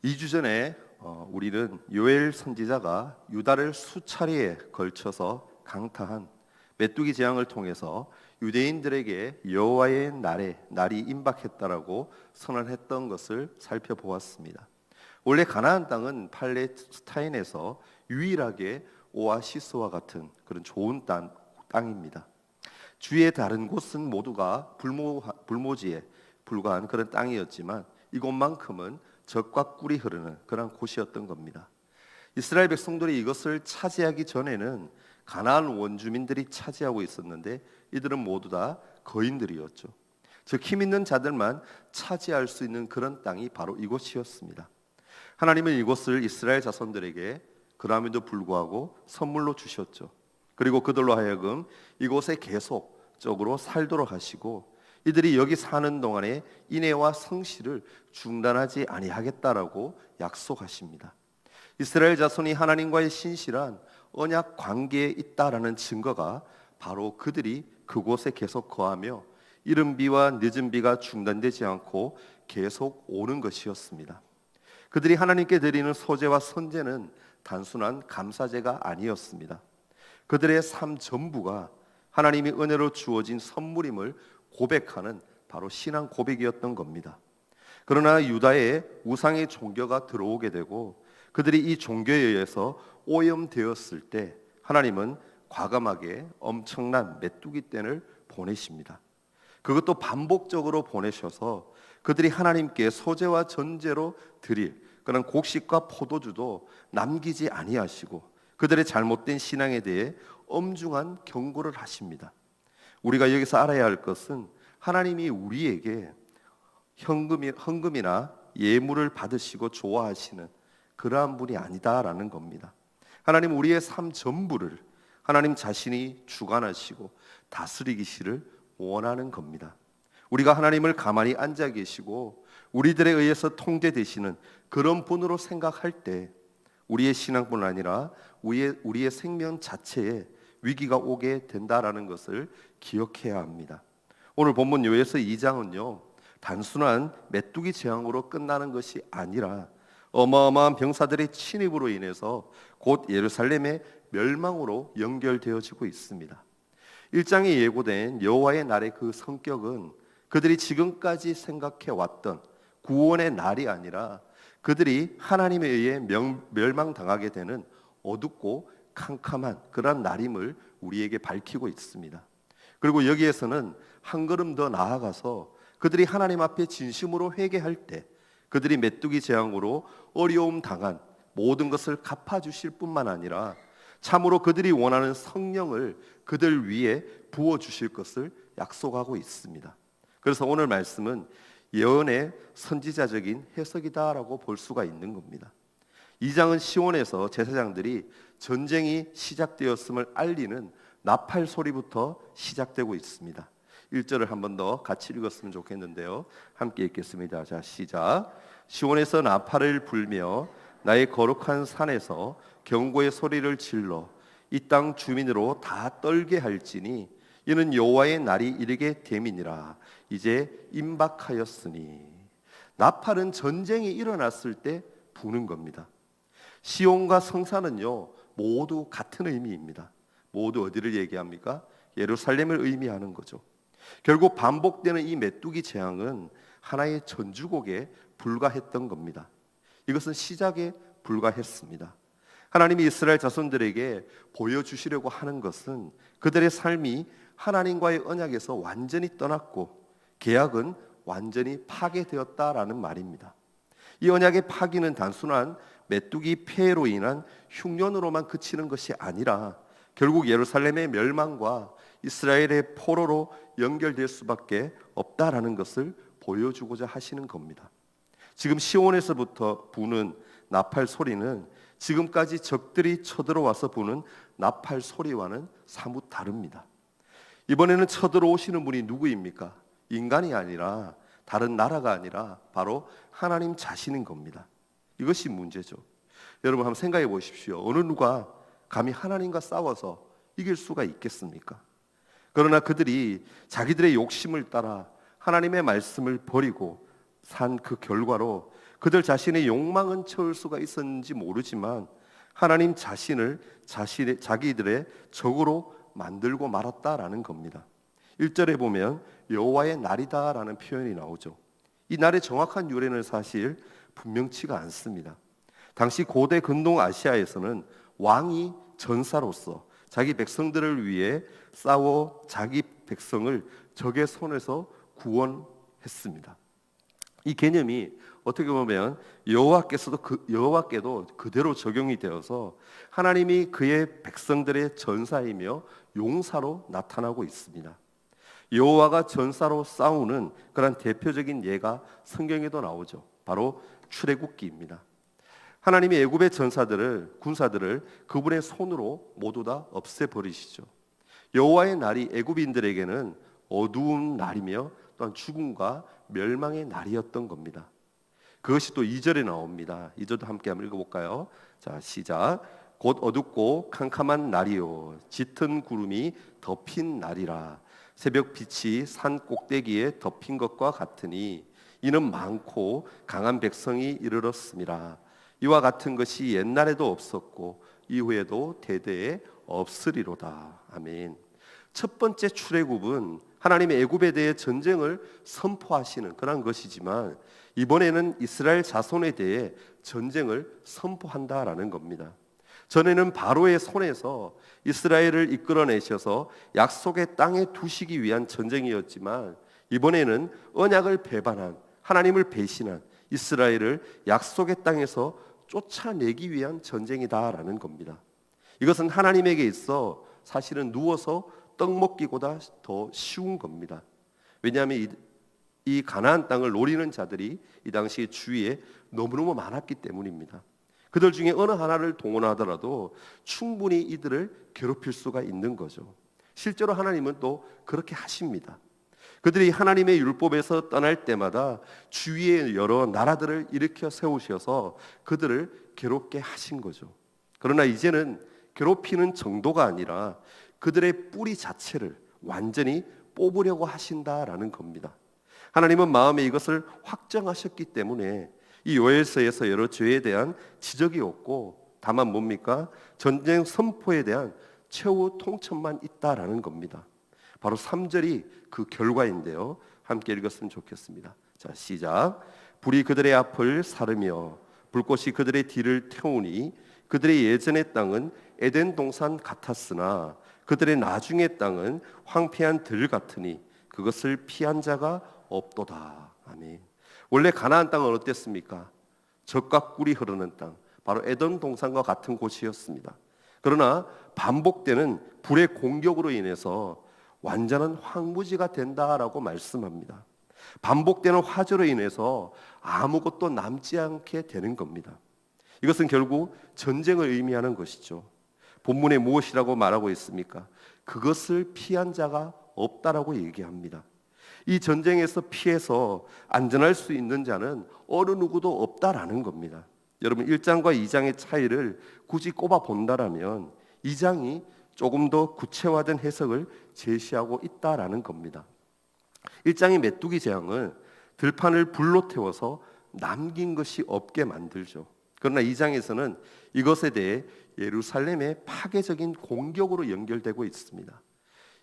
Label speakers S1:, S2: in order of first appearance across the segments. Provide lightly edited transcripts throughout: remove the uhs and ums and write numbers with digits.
S1: 2주 전에 우리는 요엘 선지자가 유다를 수차례에 걸쳐서 강타한 메뚜기 재앙을 통해서 유대인들에게 여호와의 날이 임박했다라고 선언했던 것을 살펴보았습니다. 원래 가나안 땅은 팔레스타인에서 유일하게 오아시스와 같은 그런 좋은 땅입니다. 주위의 다른 곳은 모두가 불모지에 불과한 그런 땅이었지만 이곳만큼은 젖과 꿀이 흐르는 그런 곳이었던 겁니다. 이스라엘 백성들이 이것을 차지하기 전에는 가나안 원주민들이 차지하고 있었는데 이들은 모두 다 거인들이었죠. 즉 힘 있는 자들만 차지할 수 있는 그런 땅이 바로 이곳이었습니다. 하나님은 이곳을 이스라엘 자손들에게 그럼에도 불구하고 선물로 주셨죠. 그리고 그들로 하여금 이곳에 계속적으로 살도록 하시고 이들이 여기 사는 동안에 인애와 성실을 중단하지 아니하겠다라고 약속하십니다. 이스라엘 자손이 하나님과의 신실한 언약 관계에 있다라는 증거가 바로 그들이 그곳에 계속 거하며 이른 비와 늦은 비가 중단되지 않고 계속 오는 것이었습니다. 그들이 하나님께 드리는 소제와 선제는 단순한 감사제가 아니었습니다. 그들의 삶 전부가 하나님이 은혜로 주어진 선물임을 고백하는 바로 신앙 고백이었던 겁니다. 그러나 유다의 우상의 종교가 들어오게 되고 그들이 이 종교에 의해서 오염되었을 때 하나님은 과감하게 엄청난 메뚜기떼를 보내십니다. 그것도 반복적으로 보내셔서 그들이 하나님께 소제와 전제로 드릴 그런 곡식과 포도주도 남기지 아니하시고 그들의 잘못된 신앙에 대해 엄중한 경고를 하십니다. 우리가 여기서 알아야 할 것은 하나님이 우리에게 헌금이나 예물을 받으시고 좋아하시는 그러한 분이 아니다라는 겁니다. 하나님 우리의 삶 전부를 하나님 자신이 주관하시고 다스리기를 원하는 겁니다. 우리가 하나님을 가만히 앉아 계시고 우리들에 의해서 통제되시는 그런 분으로 생각할 때 우리의 신앙뿐 아니라 우리의 생명 자체에 위기가 오게 된다라는 것을 기억해야 합니다. 오늘 본문 요에서 2장은요 단순한 메뚜기 재앙으로 끝나는 것이 아니라 어마어마한 병사들의 침입으로 인해서 곧 예루살렘의 멸망으로 연결되어지고 있습니다. 1장에 예고된 여호와의 날의 그 성격은 그들이 지금까지 생각해 왔던 구원의 날이 아니라 그들이 하나님에 의해 멸망당하게 되는 어둡고 캄캄한 그런 날임을 우리에게 밝히고 있습니다. 그리고 여기에서는 한 걸음 더 나아가서 그들이 하나님 앞에 진심으로 회개할 때 그들이 메뚜기 재앙으로 어려움 당한 모든 것을 갚아주실 뿐만 아니라 참으로 그들이 원하는 성령을 그들 위에 부어주실 것을 약속하고 있습니다. 그래서 오늘 말씀은 예언의 선지자적인 해석이다라고 볼 수가 있는 겁니다. 2장은 시온에서 제사장들이 전쟁이 시작되었음을 알리는 나팔 소리부터 시작되고 있습니다. 1절을 한 번 더 같이 읽었으면 좋겠는데요. 함께 읽겠습니다. 자, 시작. 시온에서 나팔을 불며 나의 거룩한 산에서 경고의 소리를 질러 이 땅 주민으로 다 떨게 할지니 이는 여호와의 날이 이르게 됨이니라. 이제 임박하였으니. 나팔은 전쟁이 일어났을 때 부는 겁니다. 시온과 성산은요 모두 같은 의미입니다. 모두 어디를 얘기합니까? 예루살렘을 의미하는 거죠. 결국 반복되는 이 메뚜기 재앙은 하나의 전주곡에 불과했던 겁니다. 이것은 시작에 불과했습니다. 하나님이 이스라엘 자손들에게 보여주시려고 하는 것은 그들의 삶이 하나님과의 언약에서 완전히 떠났고 계약은 완전히 파괴되었다라는 말입니다. 이 언약의 파기는 단순한 메뚜기 폐해로 인한 흉년으로만 그치는 것이 아니라 결국 예루살렘의 멸망과 이스라엘의 포로로 연결될 수밖에 없다라는 것을 보여주고자 하시는 겁니다. 지금 시온에서부터 부는 나팔 소리는 지금까지 적들이 쳐들어와서 부는 나팔 소리와는 사뭇 다릅니다. 이번에는 쳐들어오시는 분이 누구입니까? 인간이 아니라 다른 나라가 아니라 바로 하나님 자신인 겁니다. 이것이 문제죠. 여러분 한번 생각해 보십시오. 어느 누가 감히 하나님과 싸워서 이길 수가 있겠습니까? 그러나 그들이 자기들의 욕심을 따라 하나님의 말씀을 버리고 산 그 결과로 그들 자신의 욕망은 채울 수가 있었는지 모르지만 하나님 자신을 자기들의 적으로 만들고 말았다라는 겁니다. 1절에 보면 여호와의 날이다라는 표현이 나오죠. 이 날의 정확한 유래는 사실 분명치가 않습니다. 당시 고대 근동 아시아에서는 왕이 전사로서 자기 백성들을 위해 싸워 자기 백성을 적의 손에서 구원했습니다. 이 개념이 어떻게 보면 여호와께도 그대로 적용이 되어서 하나님이 그의 백성들의 전사이며 용사로 나타나고 있습니다. 여호와가 전사로 싸우는 그런 대표적인 예가 성경에도 나오죠. 바로 출애굽기입니다. 하나님이 애굽의 군사들을 그분의 손으로 모두 다 없애버리시죠. 여호와의 날이 애굽인들에게는 어두운 날이며 또한 죽음과 멸망의 날이었던 겁니다. 그것이 또 2절에 나옵니다. 2절도 함께 한번 읽어볼까요? 자, 시작. 곧 어둡고 캄캄한 날이요 짙은 구름이 덮인 날이라. 새벽 빛이 산 꼭대기에 덮인 것과 같으니 이는 많고 강한 백성이 이르렀음이라. 이와 같은 것이 옛날에도 없었고 이후에도 대대에 없으리로다. 아멘. 첫 번째 출애굽은 하나님의 애굽에 대해 전쟁을 선포하시는 그런 것이지만 이번에는 이스라엘 자손에 대해 전쟁을 선포한다라는 겁니다. 전에는 바로의 손에서 이스라엘을 이끌어내셔서 약속의 땅에 두시기 위한 전쟁이었지만 이번에는 언약을 배반한 하나님을 배신한 이스라엘을 약속의 땅에서 쫓아내기 위한 전쟁이다라는 겁니다. 이것은 하나님에게 있어 사실은 누워서 떡 먹기보다 더 쉬운 겁니다. 왜냐하면 이 가나안 땅을 노리는 자들이 이 당시 주위에 너무너무 많았기 때문입니다. 그들 중에 어느 하나를 동원하더라도 충분히 이들을 괴롭힐 수가 있는 거죠. 실제로 하나님은 또 그렇게 하십니다. 그들이 하나님의 율법에서 떠날 때마다 주위에 여러 나라들을 일으켜 세우셔서 그들을 괴롭게 하신 거죠. 그러나 이제는 괴롭히는 정도가 아니라 그들의 뿌리 자체를 완전히 뽑으려고 하신다라는 겁니다. 하나님은 마음에 이것을 확정하셨기 때문에 이 요엘서에서 여러 죄에 대한 지적이 없고 다만 뭡니까? 전쟁 선포에 대한 최후 통첩만 있다라는 겁니다. 바로 3절이 그 결과인데요. 함께 읽었으면 좋겠습니다. 자, 시작. 불이 그들의 앞을 사르며 불꽃이 그들의 뒤를 태우니 그들의 예전의 땅은 에덴 동산 같았으나 그들의 나중의 땅은 황폐한 들 같으니 그것을 피한 자가 없도다. 아멘. 원래 가나안 땅은 어땠습니까? 젖과 꿀이 흐르는 땅, 바로 에덴 동산과 같은 곳이었습니다. 그러나 반복되는 불의 공격으로 인해서 완전한 황무지가 된다라고 말씀합니다. 반복되는 화재로 인해서 아무것도 남지 않게 되는 겁니다. 이것은 결국 전쟁을 의미하는 것이죠. 본문에 무엇이라고 말하고 있습니까? 그것을 피한 자가 없다라고 얘기합니다. 이 전쟁에서 피해서 안전할 수 있는 자는 어느 누구도 없다라는 겁니다. 여러분 1장과 2장의 차이를 굳이 꼽아 본다라면 2장이 조금 더 구체화된 해석을 제시하고 있다라는 겁니다. 1장의 메뚜기 재앙은 들판을 불로 태워서 남긴 것이 없게 만들죠. 그러나 2장에서는 이것에 대해 예루살렘의 파괴적인 공격으로 연결되고 있습니다.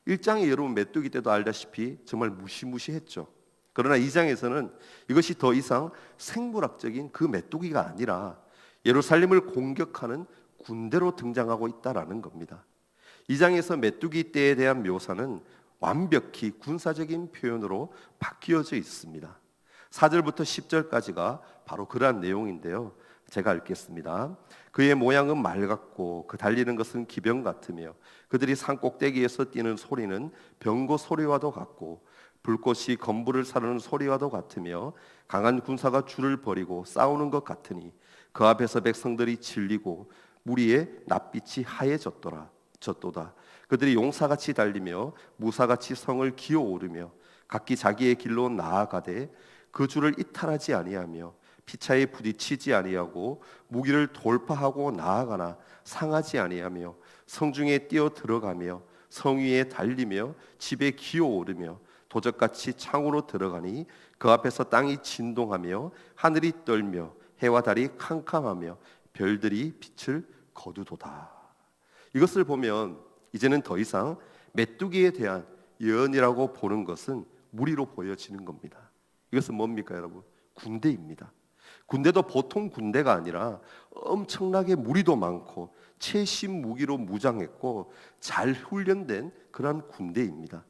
S1: 1장에 여러분 메뚜기 때도 알다시피 정말 무시무시했죠. 그러나 2장에서는 이것이 더 이상 생물학적인 그 메뚜기가 아니라 예루살렘을 공격하는 군대로 등장하고 있다라는 겁니다. 2장에서 메뚜기 떼에 대한 묘사는 완벽히 군사적인 표현으로 바뀌어져 있습니다. 4절부터 10절까지가 바로 그러한 내용인데요. 제가 읽겠습니다. 그의 모양은 말 같고 그 달리는 것은 기병 같으며 그들이 산 꼭대기에서 뛰는 소리는 병거 소리와도 같고 불꽃이 건물을 사르는 소리와도 같으며 강한 군사가 줄을 버리고 싸우는 것 같으니 그 앞에서 백성들이 질리고 무리의 낯빛이 하얘졌도다. 그들이 용사같이 달리며 무사같이 성을 기어오르며 각기 자기의 길로 나아가되 그 줄을 이탈하지 아니하며 피차에 부딪히지 아니하고 무기를 돌파하고 나아가나 상하지 아니하며 성중에 뛰어 들어가며 성 위에 달리며 집에 기어오르며 도적같이 창으로 들어가니 그 앞에서 땅이 진동하며 하늘이 떨며 해와 달이 캄캄하며 별들이 빛을 거두도다. 이것을 보면 이제는 더 이상 메뚜기에 대한 예언이라고 보는 것은 무리로 보여지는 겁니다. 이것은 뭡니까 여러분? 군대입니다. 군대도 보통 군대가 아니라 엄청나게 무리도 많고 최신 무기로 무장했고 잘 훈련된 그런 군대입니다.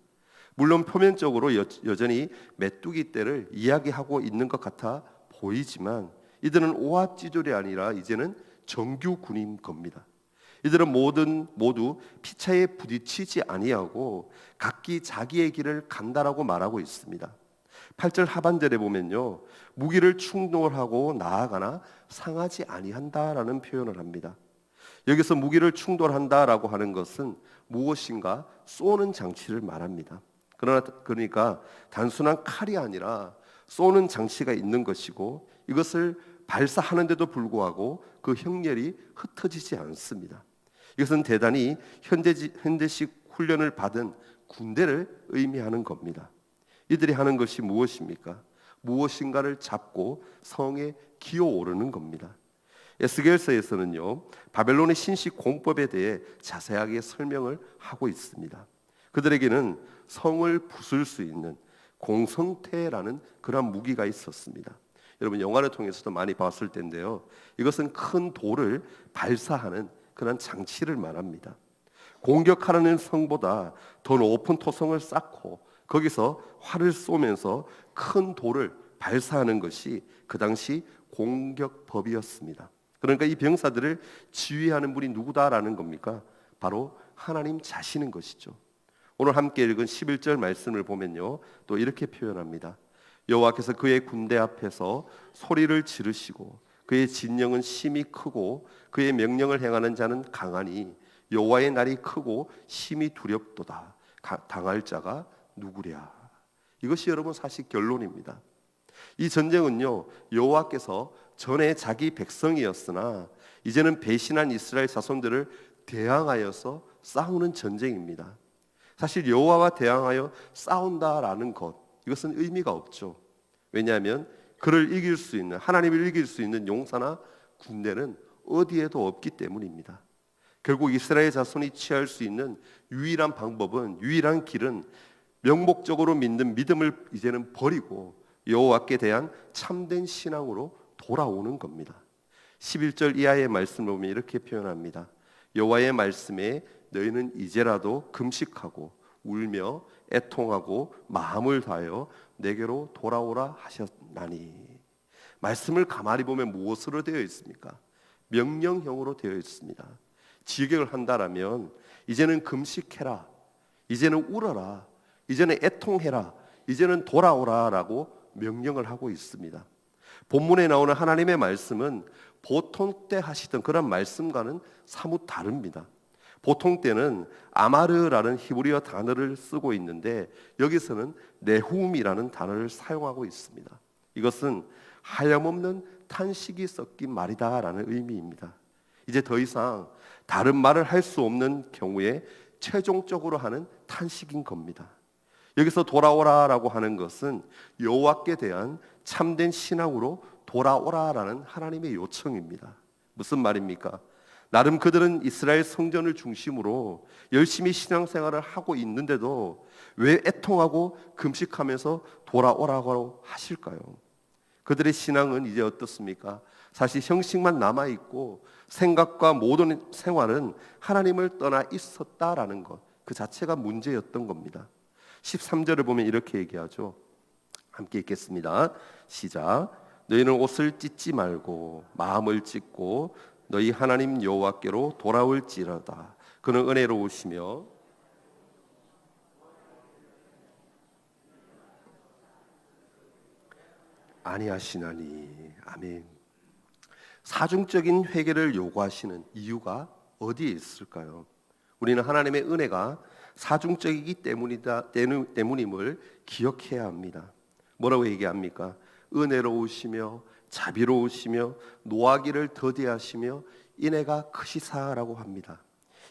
S1: 물론 표면적으로 여전히 메뚜기 떼를 이야기하고 있는 것 같아 보이지만 이들은 오합지졸이 아니라 이제는 정규 군인 겁니다. 이들은 모두 피차에 부딪히지 아니하고 각기 자기의 길을 간다라고 말하고 있습니다. 8절 하반절에 보면요, 무기를 충돌하고 나아가나 상하지 아니한다라는 표현을 합니다. 여기서 무기를 충돌한다라고 하는 것은 무엇인가 쏘는 장치를 말합니다. 그러니까 단순한 칼이 아니라 쏘는 장치가 있는 것이고 이것을 발사하는데도 불구하고 그 형렬이 흩어지지 않습니다. 이것은 대단히 현대식 훈련을 받은 군대를 의미하는 겁니다. 이들이 하는 것이 무엇입니까? 무엇인가를 잡고 성에 기어오르는 겁니다. 에스겔서에서는요, 바벨론의 신식 공법에 대해 자세하게 설명을 하고 있습니다. 그들에게는 성을 부술 수 있는 공성태라는 그런 무기가 있었습니다. 여러분 영화를 통해서도 많이 봤을 텐데요, 이것은 큰 돌을 발사하는 그런 장치를 말합니다. 공격하는 성보다 더 높은 토성을 쌓고 거기서 활을 쏘면서 큰 돌을 발사하는 것이 그 당시 공격법이었습니다. 그러니까 이 병사들을 지휘하는 분이 누구다라는 겁니까? 바로 하나님 자신인 것이죠. 오늘 함께 읽은 11절 말씀을 보면요, 또 이렇게 표현합니다. 여호와께서 그의 군대 앞에서 소리를 지르시고 그의 진영은 심히 크고 그의 명령을 행하는 자는 강하니 여호와의 날이 크고 심히 두렵도다. 당할 자가 누구랴. 이것이 여러분 사실 결론입니다. 이 전쟁은요, 여호와께서 전에 자기 백성이었으나 이제는 배신한 이스라엘 자손들을 대항하여서 싸우는 전쟁입니다. 사실 여호와와 대항하여 싸운다라는 것, 이것은 의미가 없죠. 왜냐하면 그를 이길 수 있는, 하나님을 이길 수 있는 용사나 군대는 어디에도 없기 때문입니다. 결국 이스라엘 자손이 취할 수 있는 유일한 방법은, 유일한 길은 명목적으로 믿는 믿음을 이제는 버리고 여호와께 대한 참된 신앙으로 돌아오는 겁니다. 11절 이하의 말씀을 보면 이렇게 표현합니다. 여호와의 말씀에 너희는 이제라도 금식하고 울며 애통하고 마음을 다하여 내게로 돌아오라 하셨나니. 말씀을 가만히 보면 무엇으로 되어 있습니까? 명령형으로 되어 있습니다. 지격을 한다라면 이제는 금식해라, 이제는 울어라, 이제는 애통해라, 이제는 돌아오라라고 명령을 하고 있습니다. 본문에 나오는 하나님의 말씀은 보통 때 하시던 그런 말씀과는 사뭇 다릅니다. 보통 때는 아마르라는 히브리어 단어를 쓰고 있는데 여기서는 네훔이라는 단어를 사용하고 있습니다. 이것은 하염없는 탄식이 섞인 말이다라는 의미입니다. 이제 더 이상 다른 말을 할 수 없는 경우에 최종적으로 하는 탄식인 겁니다. 여기서 돌아오라라고 하는 것은 여호와께 대한 참된 신앙으로 돌아오라라는 하나님의 요청입니다. 무슨 말입니까? 나름 그들은 이스라엘 성전을 중심으로 열심히 신앙생활을 하고 있는데도 왜 애통하고 금식하면서 돌아오라고 하실까요? 그들의 신앙은 이제 어떻습니까? 사실 형식만 남아있고 생각과 모든 생활은 하나님을 떠나 있었다라는 것, 그 자체가 문제였던 겁니다. 13절을 보면 이렇게 얘기하죠. 함께 읽겠습니다. 시작. 너희는 옷을 찢지 말고 마음을 찢고 너희 하나님 여호와께로 돌아올지어다. 그는 은혜로우시며 아니하시나니. 아멘. 사중적인 회개를 요구하시는 이유가 어디에 있을까요? 우리는 하나님의 은혜가 사중적이기 때문임을 기억해야 합니다. 뭐라고 얘기합니까? 은혜로우시며 자비로우시며 노하기를 더디하시며 인애가 크시사라고 합니다.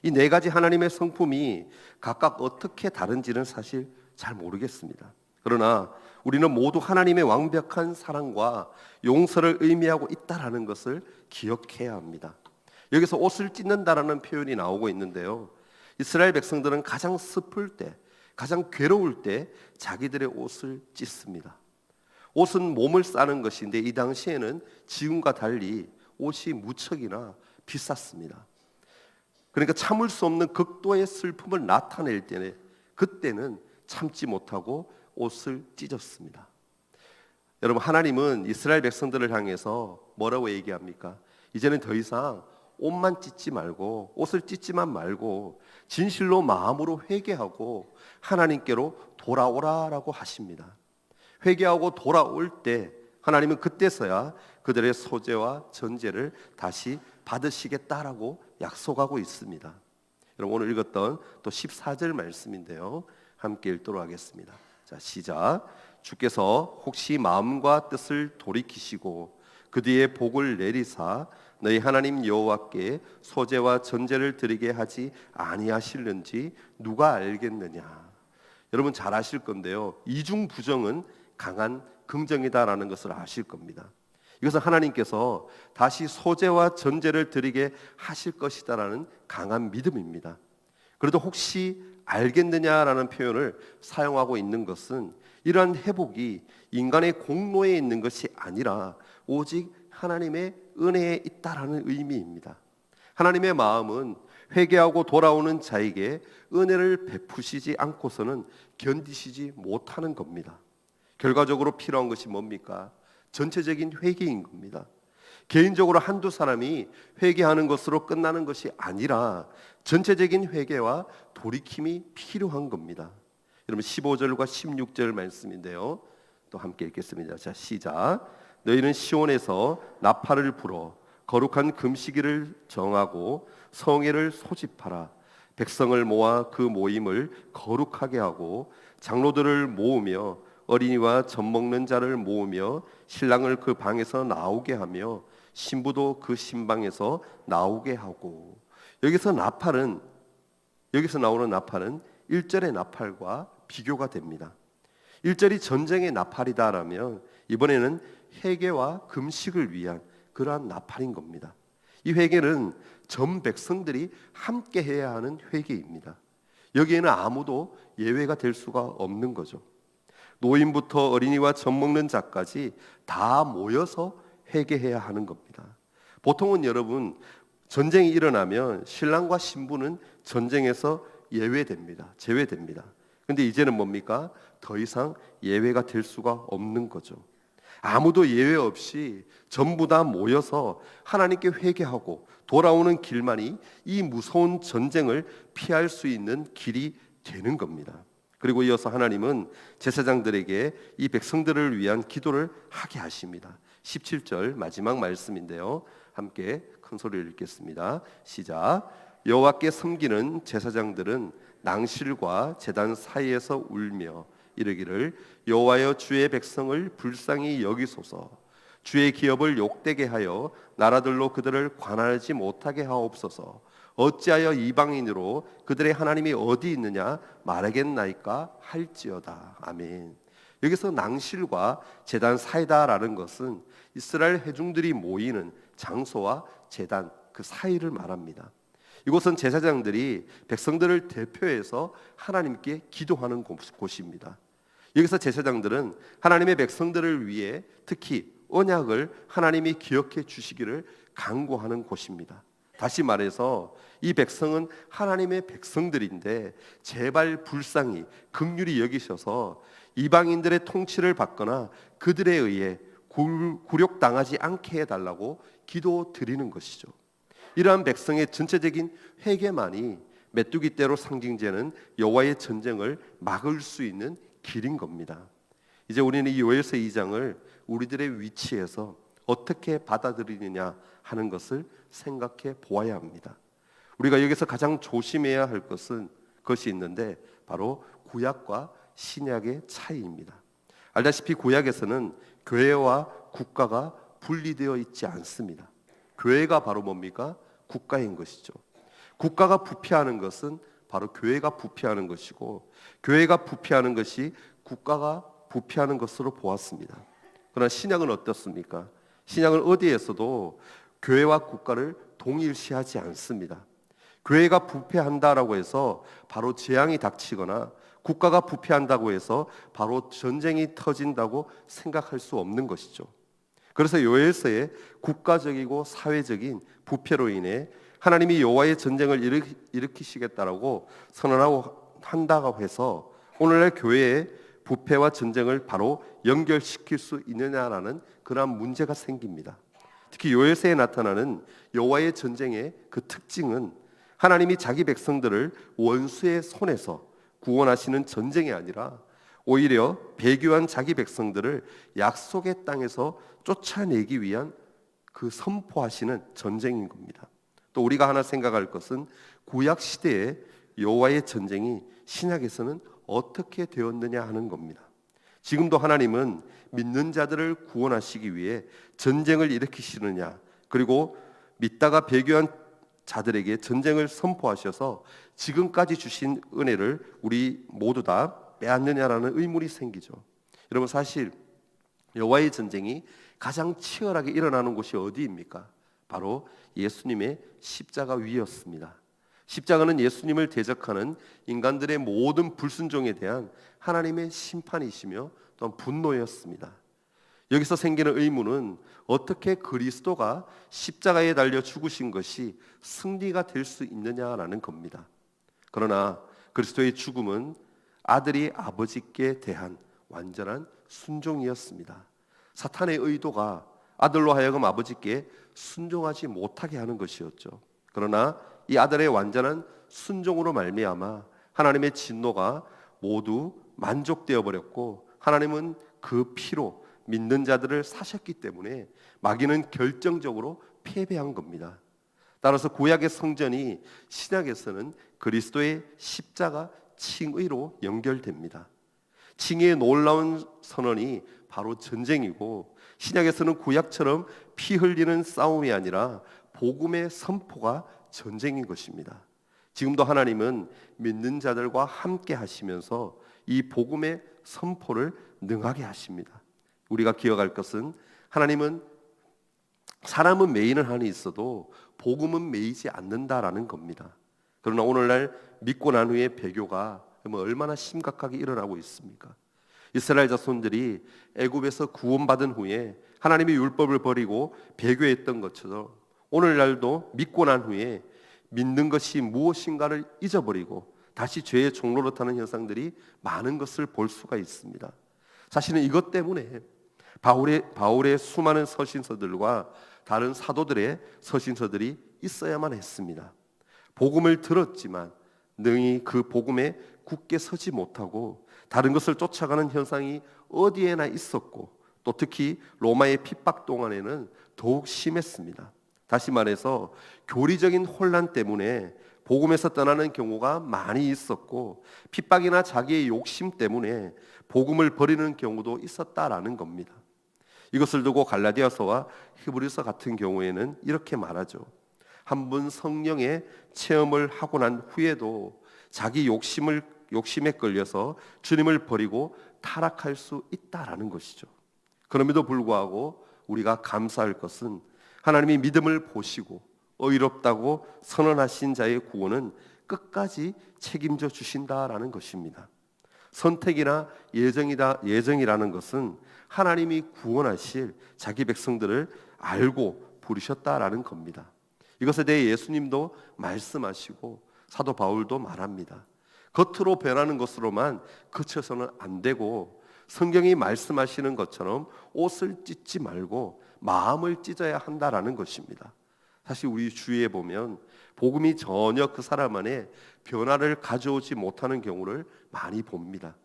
S1: 이 네 가지 하나님의 성품이 각각 어떻게 다른지는 사실 잘 모르겠습니다. 그러나 우리는 모두 하나님의 완벽한 사랑과 용서를 의미하고 있다라는 것을 기억해야 합니다. 여기서 옷을 찢는다라는 표현이 나오고 있는데요, 이스라엘 백성들은 가장 슬플 때, 가장 괴로울 때 자기들의 옷을 찢습니다. 옷은 몸을 싸는 것인데 이 당시에는 지금과 달리 옷이 무척이나 비쌌습니다. 그러니까 참을 수 없는 극도의 슬픔을 나타낼 때는, 그때는 참지 못하고 옷을 찢었습니다. 여러분, 하나님은 이스라엘 백성들을 향해서 뭐라고 얘기합니까? 이제는 더 이상 옷만 찢지 말고, 옷을 찢지만 말고 진실로 마음으로 회개하고 하나님께로 돌아오라라고 하십니다. 회개하고 돌아올 때 하나님은 그때서야 그들의 소재와 전제를 다시 받으시겠다라고 약속하고 있습니다. 여러분, 오늘 읽었던 또 14절 말씀인데요, 함께 읽도록 하겠습니다. 자, 시작. 주께서 혹시 마음과 뜻을 돌이키시고 그 뒤에 복을 내리사 너희 하나님 여호와께 소재와 전제를 드리게 하지 아니하실는지 누가 알겠느냐. 여러분 잘 아실 건데요, 이중 부정은 강한 긍정이다라는 것을 아실 겁니다. 이것은 하나님께서 다시 소재와 전제를 드리게 하실 것이다라는 강한 믿음입니다. 그래도 혹시 알겠느냐라는 표현을 사용하고 있는 것은 이러한 회복이 인간의 공로에 있는 것이 아니라 오직 하나님의 은혜에 있다라는 의미입니다. 하나님의 마음은 회개하고 돌아오는 자에게 은혜를 베푸시지 않고서는 견디시지 못하는 겁니다. 결과적으로 필요한 것이 뭡니까? 전체적인 회개인 겁니다. 개인적으로 한두 사람이 회개하는 것으로 끝나는 것이 아니라 전체적인 회개와 돌이킴이 필요한 겁니다. 여러분 15절과 16절 말씀인데요, 또 함께 읽겠습니다. 자, 시작. 너희는 시온에서 나팔을 불어 거룩한 금식일을 정하고 성회를 소집하라. 백성을 모아 그 모임을 거룩하게 하고 장로들을 모으며 어린이와 젖 먹는 자를 모으며 신랑을 그 방에서 나오게 하며 신부도 그 신방에서 나오게 하고. 여기서 나팔은, 여기서 나오는 나팔은 1절의 나팔과 비교가 됩니다. 1절이 전쟁의 나팔이다라면 이번에는 회개와 금식을 위한 그러한 나팔인 겁니다. 이 회개는 전 백성들이 함께 해야 하는 회개입니다. 여기에는 아무도 예외가 될 수가 없는 거죠. 노인부터 어린이와 젖 먹는 자까지 다 모여서 회개해야 하는 겁니다. 보통은 여러분, 전쟁이 일어나면 신랑과 신부는 전쟁에서 예외됩니다. 제외됩니다. 근데 이제는 뭡니까? 더 이상 예외가 될 수가 없는 거죠. 아무도 예외 없이 전부 다 모여서 하나님께 회개하고 돌아오는 길만이 이 무서운 전쟁을 피할 수 있는 길이 되는 겁니다. 그리고 이어서 하나님은 제사장들에게 이 백성들을 위한 기도를 하게 하십니다. 17절 마지막 말씀인데요, 함께 큰 소리를 읽겠습니다. 시작. 여호와께 섬기는 제사장들은 낭실과 제단 사이에서 울며 이르기를 여호와여 주의 백성을 불쌍히 여기소서. 주의 기업을 욕되게 하여 나라들로 그들을 관할하지 못하게 하옵소서. 어찌하여 이방인으로 그들의 하나님이 어디 있느냐 말하겠나이까 할지어다. 아멘. 여기서 낭실과 제단 사이다라는 것은 이스라엘 회중들이 모이는 장소와 제단 그 사이를 말합니다. 이곳은 제사장들이 백성들을 대표해서 하나님께 기도하는 곳입니다. 여기서 제사장들은 하나님의 백성들을 위해 특히 언약을 하나님이 기억해 주시기를 간구하는 곳입니다. 다시 말해서 이 백성은 하나님의 백성들인데 제발 불쌍히 긍휼히 여기셔서 이방인들의 통치를 받거나 그들에 의해 굴욕당하지 않게 해달라고 기도드리는 것이죠. 이러한 백성의 전체적인 회개만이 메뚜기 떼로 상징되는 여호와의 전쟁을 막을 수 있는 길인 겁니다. 이제 우리는 이 요엘서 2장을 우리들의 위치에서 어떻게 받아들이느냐 하는 것을 생각해 보아야 합니다. 우리가 여기서 가장 조심해야 할 것이 있는데 바로 구약과 신약의 차이입니다. 알다시피 구약에서는 교회와 국가가 분리되어 있지 않습니다. 교회가 바로 뭡니까? 국가인 것이죠. 국가가 부패하는 것은 바로 교회가 부패하는 것이고, 교회가 부패하는 것이 국가가 부패하는 것으로 보았습니다. 그러나 신약은 어떻습니까? 신약은 어디에서도 교회와 국가를 동일시하지 않습니다. 교회가 부패한다라고 해서 바로 재앙이 닥치거나 국가가 부패한다고 해서 바로 전쟁이 터진다고 생각할 수 없는 것이죠. 그래서 요엘서의 국가적이고 사회적인 부패로 인해 하나님이 여호와의 전쟁을 일으키시겠다라고 선언하고 한다고 해서 오늘날 교회의 부패와 전쟁을 바로 연결시킬 수 있느냐라는 그러한 문제가 생깁니다. 특히 요엘서에 나타나는 여호와의 전쟁의 그 특징은 하나님이 자기 백성들을 원수의 손에서 구원하시는 전쟁이 아니라 오히려 배교한 자기 백성들을 약속의 땅에서 쫓아내기 위한 그 선포하시는 전쟁인 겁니다. 또 우리가 하나 생각할 것은 구약 시대의 여호와의 전쟁이 신약에서는 어떻게 되었느냐 하는 겁니다. 지금도 하나님은 믿는 자들을 구원하시기 위해 전쟁을 일으키시느냐, 그리고 믿다가 배교한 자들에게 전쟁을 선포하셔서 지금까지 주신 은혜를 우리 모두 다 빼앗느냐라는 의문이 생기죠. 여러분, 사실 여호와의 전쟁이 가장 치열하게 일어나는 곳이 어디입니까? 바로 예수님의 십자가 위였습니다. 십자가는 예수님을 대적하는 인간들의 모든 불순종에 대한 하나님의 심판이시며 또한 분노였습니다. 여기서 생기는 의문은 어떻게 그리스도가 십자가에 달려 죽으신 것이 승리가 될 수 있느냐라는 겁니다. 그러나 그리스도의 죽음은 아들이 아버지께 대한 완전한 순종이었습니다. 사탄의 의도가 아들로 하여금 아버지께 순종하지 못하게 하는 것이었죠. 그러나 이 아들의 완전한 순종으로 말미암아 하나님의 진노가 모두 만족되어 버렸고, 하나님은 그 피로 믿는 자들을 사셨기 때문에 마귀는 결정적으로 패배한 겁니다. 따라서 구약의 성전이 신약에서는 그리스도의 십자가 칭의로 연결됩니다. 칭의의 놀라운 선언이 바로 전쟁이고, 신약에서는 구약처럼 피 흘리는 싸움이 아니라 복음의 선포가 전쟁인 것입니다. 지금도 하나님은 믿는 자들과 함께 하시면서 이 복음의 선포를 능하게 하십니다. 우리가 기억할 것은 하나님은 사람은 매이는 한이 있어도 복음은 매이지 않는다라는 겁니다. 그러나 오늘날 믿고 난 후에 배교가 얼마나 심각하게 일어나고 있습니까? 이스라엘 자손들이 애굽에서 구원받은 후에 하나님의 율법을 버리고 배교했던 것처럼 오늘날도 믿고 난 후에 믿는 것이 무엇인가를 잊어버리고 다시 죄의 종로로 타는 현상들이 많은 것을 볼 수가 있습니다. 사실은 이것 때문에 바울의 수많은 서신서들과 다른 사도들의 서신서들이 있어야만 했습니다. 복음을 들었지만 능히 그 복음에 굳게 서지 못하고 다른 것을 쫓아가는 현상이 어디에나 있었고, 또 특히 로마의 핍박 동안에는 더욱 심했습니다. 다시 말해서 교리적인 혼란 때문에 복음에서 떠나는 경우가 많이 있었고, 핍박이나 자기의 욕심 때문에 복음을 버리는 경우도 있었다라는 겁니다. 이것을 두고 갈라디아서와 히브리서 같은 경우에는 이렇게 말하죠. 한 번 성령의 체험을 하고 난 후에도 자기 욕심에 끌려서 주님을 버리고 타락할 수 있다라는 것이죠. 그럼에도 불구하고 우리가 감사할 것은 하나님이 믿음을 보시고 의롭다고 선언하신 자의 구원은 끝까지 책임져 주신다라는 것입니다. 선택이나 예정이라는 것은 하나님이 구원하실 자기 백성들을 알고 부르셨다라는 겁니다. 이것에 대해 예수님도 말씀하시고 사도 바울도 말합니다. 겉으로 변하는 것으로만 그쳐서는 안 되고, 성경이 말씀하시는 것처럼 옷을 찢지 말고 마음을 찢어야 한다라는 것입니다. 사실 우리 주위에 보면 복음이 전혀 그 사람 안에 변화를 가져오지 못하는 경우를 많이 봅니다.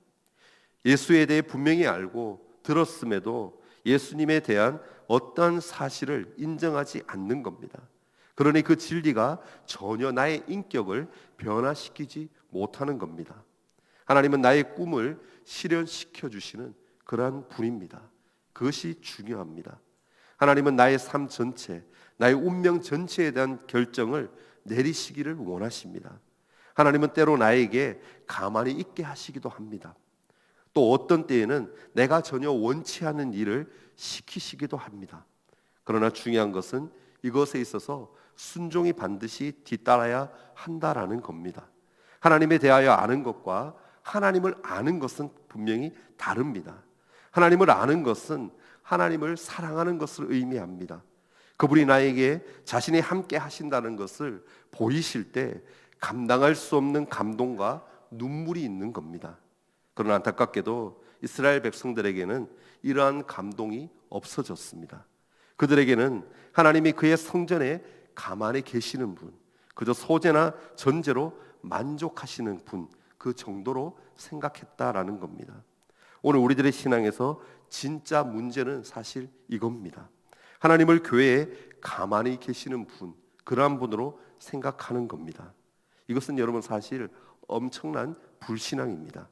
S1: 예수에 대해 분명히 알고 들었음에도 예수님에 대한 어떤 사실을 인정하지 않는 겁니다. 그러니 그 진리가 전혀 나의 인격을 변화시키지 못하는 겁니다. 하나님은 나의 꿈을 실현시켜 주시는 그러한 분입니다. 그것이 중요합니다. 하나님은 나의 삶 전체, 나의 운명 전체에 대한 결정을 내리시기를 원하십니다. 하나님은 때로 나에게 가만히 있게 하시기도 합니다. 또 어떤 때에는 내가 전혀 원치 않는 일을 시키시기도 합니다. 그러나 중요한 것은 이것에 있어서 순종이 반드시 뒤따라야 한다라는 겁니다. 하나님에 대하여 아는 것과 하나님을 아는 것은 분명히 다릅니다. 하나님을 아는 것은 하나님을 사랑하는 것을 의미합니다. 그분이 나에게 자신이 함께 하신다는 것을 보이실 때 감당할 수 없는 감동과 눈물이 있는 겁니다. 그러나 안타깝게도 이스라엘 백성들에게는 이러한 감동이 없어졌습니다. 그들에게는 하나님이 그의 성전에 가만히 계시는 분, 그저 소재나 전제로 만족하시는 분, 그 정도로 생각했다라는 겁니다. 오늘 우리들의 신앙에서 진짜 문제는 사실 이겁니다. 하나님을 교회에 가만히 계시는 분, 그러한 분으로 생각하는 겁니다. 이것은 여러분 사실 엄청난 불신앙입니다.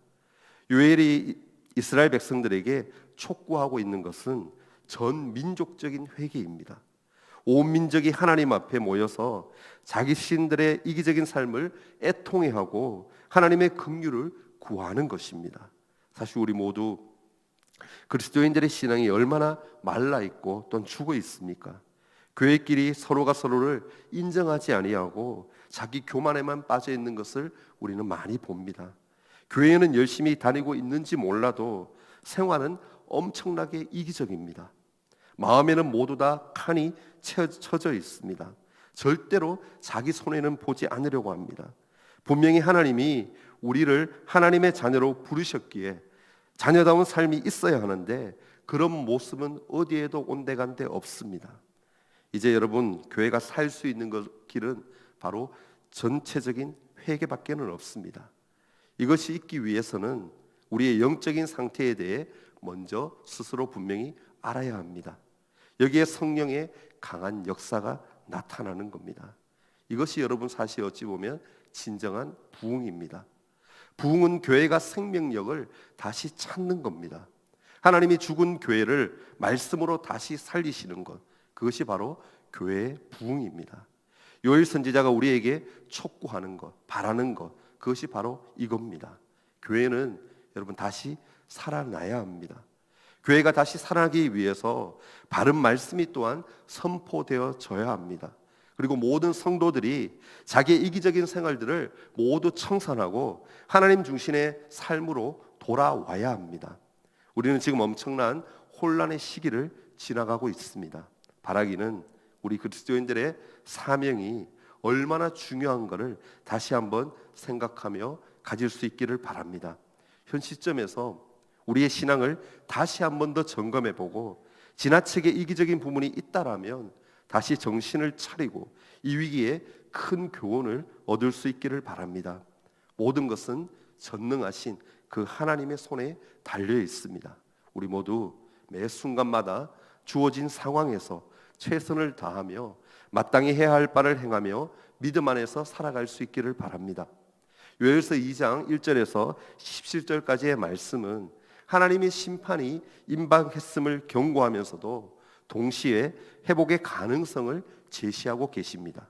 S1: 요엘이 이스라엘 백성들에게 촉구하고 있는 것은 전 민족적인 회개입니다. 온 민족이 하나님 앞에 모여서 자기 신들의 이기적인 삶을 애통해하고 하나님의 긍휼을 구하는 것입니다. 사실 우리 모두 그리스도인들의 신앙이 얼마나 말라 있고 또는 죽어 있습니까? 교회끼리 서로가 서로를 인정하지 아니하고 자기 교만에만 빠져 있는 것을 우리는 많이 봅니다. 교회에는 열심히 다니고 있는지 몰라도 생활은 엄청나게 이기적입니다. 마음에는 모두 다 칸이 쳐져 있습니다. 절대로 자기 손해는 보지 않으려고 합니다. 분명히 하나님이 우리를 하나님의 자녀로 부르셨기에 자녀다운 삶이 있어야 하는데 그런 모습은 어디에도 온데간데 없습니다. 이제 여러분 교회가 살 수 있는 길은 바로 전체적인 회개밖에는 없습니다. 이것이 있기 위해서는 우리의 영적인 상태에 대해 먼저 스스로 분명히 알아야 합니다. 여기에 성령의 강한 역사가 나타나는 겁니다. 이것이 여러분 사실 어찌 보면 진정한 부흥입니다. 부흥은 교회가 생명력을 다시 찾는 겁니다. 하나님이 죽은 교회를 말씀으로 다시 살리시는 것, 그것이 바로 교회의 부흥입니다. 요엘 선지자가 우리에게 촉구하는 것, 바라는 것, 그것이 바로 이겁니다. 교회는 여러분 다시 살아나야 합니다. 교회가 다시 살아나기 위해서 바른 말씀이 또한 선포되어져야 합니다. 그리고 모든 성도들이 자기의 이기적인 생활들을 모두 청산하고 하나님 중심의 삶으로 돌아와야 합니다. 우리는 지금 엄청난 혼란의 시기를 지나가고 있습니다. 바라기는 우리 그리스도인들의 사명이 얼마나 중요한가를 다시 한번 생각하며 가질 수 있기를 바랍니다. 현 시점에서 우리의 신앙을 다시 한 번 더 점검해보고 지나치게 이기적인 부분이 있다라면 다시 정신을 차리고 이 위기에 큰 교훈을 얻을 수 있기를 바랍니다. 모든 것은 전능하신 그 하나님의 손에 달려 있습니다. 우리 모두 매 순간마다 주어진 상황에서 최선을 다하며 마땅히 해야 할 바를 행하며 믿음 안에서 살아갈 수 있기를 바랍니다. 요엘서 2장 1절에서 17절까지의 말씀은 하나님의 심판이 임박했음을 경고하면서도 동시에 회복의 가능성을 제시하고 계십니다.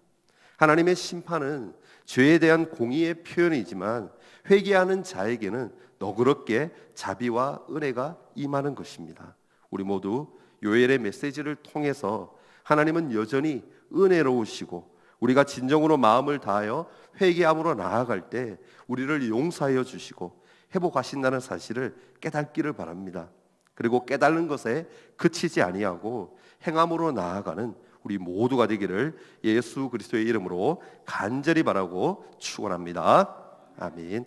S1: 하나님의 심판은 죄에 대한 공의의 표현이지만 회개하는 자에게는 너그럽게 자비와 은혜가 임하는 것입니다. 우리 모두 요엘의 메시지를 통해서 하나님은 여전히 은혜로우시고 우리가 진정으로 마음을 다하여 회개함으로 나아갈 때 우리를 용서하여 주시고 회복하신다는 사실을 깨닫기를 바랍니다. 그리고 깨달은 것에 그치지 아니하고 행함으로 나아가는 우리 모두가 되기를 예수 그리스도의 이름으로 간절히 바라고 축원합니다. 아멘.